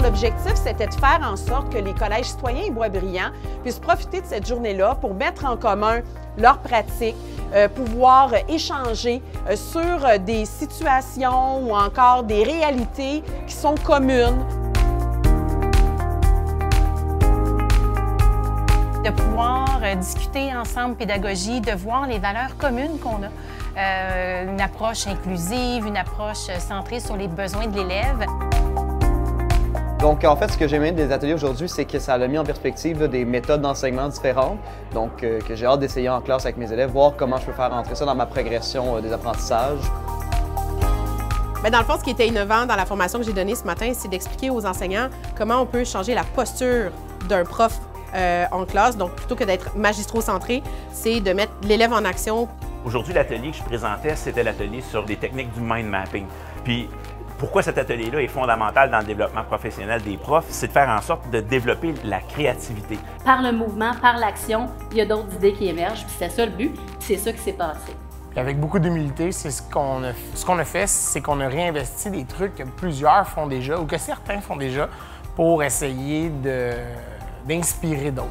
l'objectif, c'était de faire en sorte que les collèges citoyens et Boisbriand puissent profiter de cette journée-là pour mettre en commun leurs pratiques, pouvoir échanger sur des situations ou encore des réalités qui sont communes. De pouvoir discuter ensemble pédagogie, de voir les valeurs communes qu'on a. Une approche inclusive, une approche centrée sur les besoins de l'élève. Donc, en fait, ce que j'ai aimé des ateliers aujourd'hui, c'est que ça a mis en perspective là, des méthodes d'enseignement différentes. Donc, que j'ai hâte d'essayer en classe avec mes élèves, voir comment je peux faire entrer ça dans ma progression des apprentissages. Bien, dans le fond, ce qui était innovant dans la formation que j'ai donnée ce matin, c'est d'expliquer aux enseignants comment on peut changer la posture d'un prof en classe. Donc, plutôt que d'être magistro-centré, c'est de mettre l'élève en action. Aujourd'hui, l'atelier que je présentais, c'était l'atelier sur des techniques du mind mapping. Puis, pourquoi cet atelier-là est fondamental dans le développement professionnel des profs, c'est de faire en sorte de développer la créativité. Par le mouvement, par l'action, il y a d'autres idées qui émergent, puis c'est ça le but, c'est ça qui s'est passé. Puis avec beaucoup d'humilité, c'est ce qu'on a fait, c'est qu'on a réinvesti des trucs que plusieurs font déjà ou que certains font déjà pour essayer d'inspirer d'autres.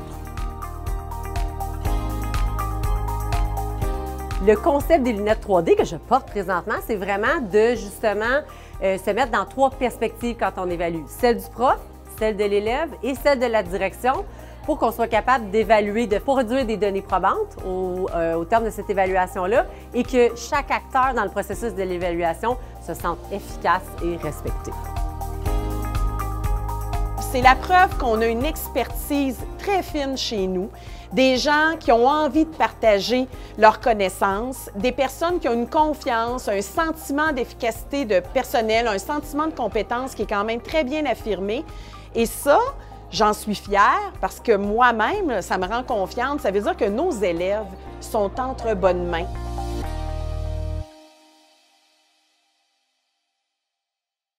Le concept des lunettes 3D que je porte présentement, c'est vraiment de justement se mettre dans 3 perspectives quand on évalue. Celle du prof, celle de l'élève et celle de la direction pour qu'on soit capable d'évaluer, de produire des données probantes au terme de cette évaluation-là et que chaque acteur dans le processus de l'évaluation se sente efficace et respecté. C'est la preuve qu'on a une expertise très fine chez nous, des gens qui ont envie de partager leurs connaissances, des personnes qui ont une confiance, un sentiment d'efficacité de personnel, un sentiment de compétence qui est quand même très bien affirmé. Et ça, j'en suis fière parce que moi-même, ça me rend confiante. Ça veut dire que nos élèves sont entre bonnes mains.